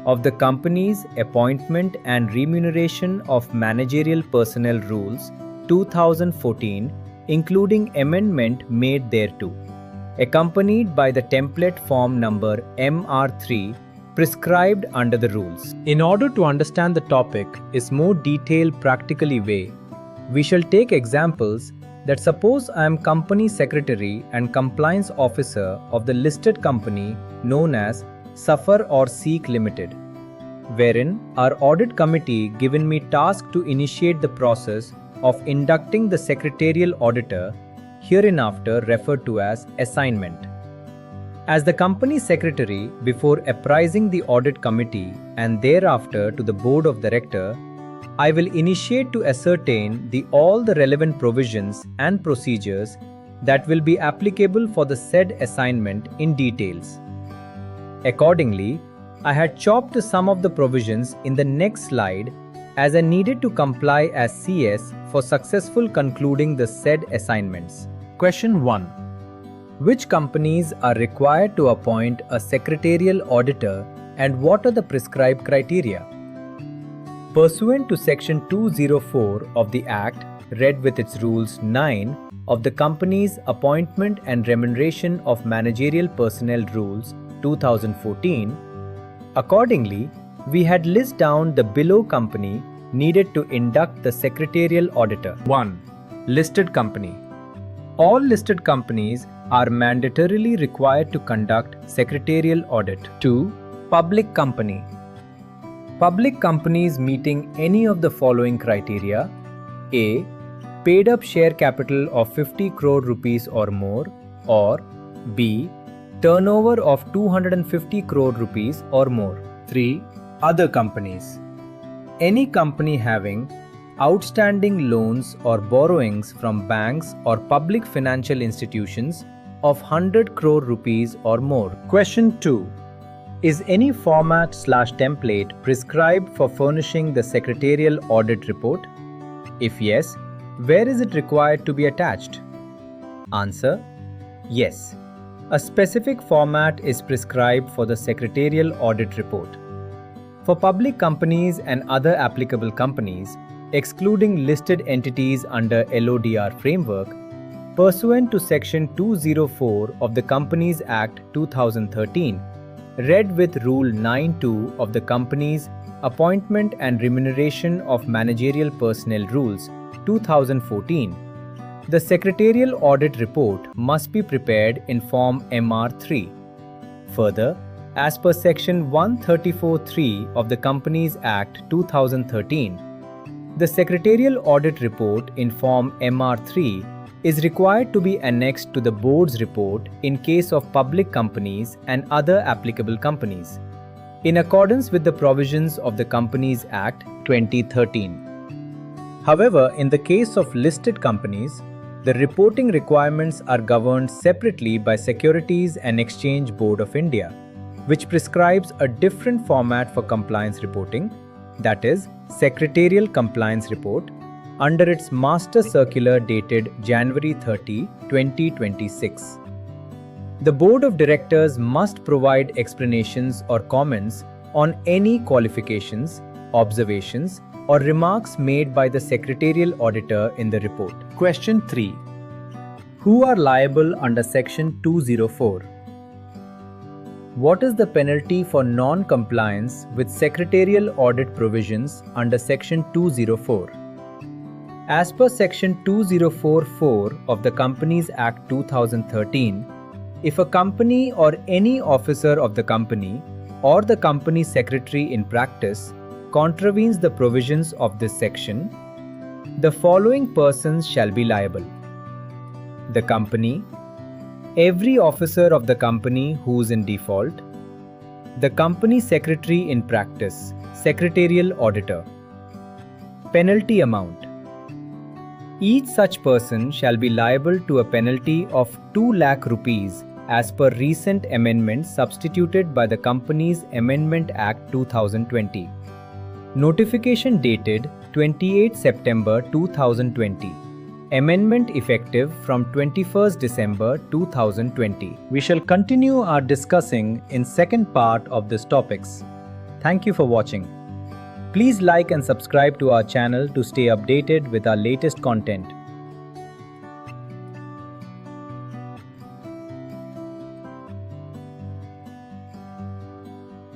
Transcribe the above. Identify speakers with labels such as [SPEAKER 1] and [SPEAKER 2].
[SPEAKER 1] of the company's Appointment and Remuneration of Managerial Personnel Rules 2014, including amendment made thereto, accompanied by the template form number MR3 prescribed under the rules. In order to understand the topic is more detailed practically way, we shall take examples that suppose I am Company Secretary and Compliance Officer of the listed company known as Suffer or Seek Limited, wherein our audit committee given me task to initiate the process of inducting the Secretarial Auditor, hereinafter referred to as assignment. As the Company Secretary, before apprising the Audit Committee and thereafter to the Board of Directors, I will initiate to ascertain all the relevant provisions and procedures that will be applicable for the said assignment in details. Accordingly, I had chopped some of the provisions in the next slide as I needed to comply as CS for successful concluding the said assignments. Question 1. Which companies are required to appoint a Secretarial Auditor and what are the prescribed criteria? Pursuant to Section 204 of the Act, read with its Rules 9 of the Company's Appointment and Remuneration of Managerial Personnel Rules 2014, accordingly, we had list down the below company needed to induct the Secretarial Auditor. 1. Listed company. All listed companies are mandatorily required to conduct Secretarial Audit. 2. Public company. Public companies meeting any of the following criteria: A. Paid up share capital of 50 crore rupees or more, or B. Turnover of 250 crore rupees or more. 3. Other companies. Any company having outstanding loans or borrowings from banks or public financial institutions of 100 crore rupees or more. Question 2. Is any format/template prescribed for furnishing the Secretarial Audit Report? If yes, where is it required to be attached? Answer: yes. A specific format is prescribed for the Secretarial Audit Report. For public companies and other applicable companies, excluding listed entities under LODR framework, pursuant to Section 204 of the Companies Act 2013, read with Rule 9(2) of the Company's Appointment and Remuneration of Managerial Personnel Rules 2014, the Secretarial Audit Report must be prepared in Form MR3. Further, as per Section 134(3) of the Companies Act 2013, the Secretarial Audit Report in Form MR3 is required to be annexed to the Board's report in case of public companies and other applicable companies, in accordance with the provisions of the Companies Act 2013. However, in the case of listed companies, the reporting requirements are governed separately by Securities and Exchange Board of India, which prescribes a different format for compliance reporting, that is, Secretarial Compliance Report, under its Master Circular dated January 30, 2026. The Board of Directors must provide explanations or comments on any qualifications, observations, or remarks made by the Secretarial Auditor in the report. Question 3. Who are liable under Section 204? What is the penalty for non-compliance with Secretarial Audit provisions under Section 204? As per Section 204(4) of the Companies Act 2013, if a company or any officer of the company or the company secretary in practice contravenes the provisions of this section, the following persons shall be liable: the company, every officer of the company who is in default, the company secretary in practice, Secretarial Auditor. Penalty amount. Each such person shall be liable to a penalty of 2 lakh rupees as per recent amendment substituted by the Companies Amendment Act 2020. Notification dated 28 September 2020. Amendment effective from 21st December 2020. We shall continue our discussing in second part of this topics. Thank you for watching. Please like and subscribe to our channel to stay updated with our latest content.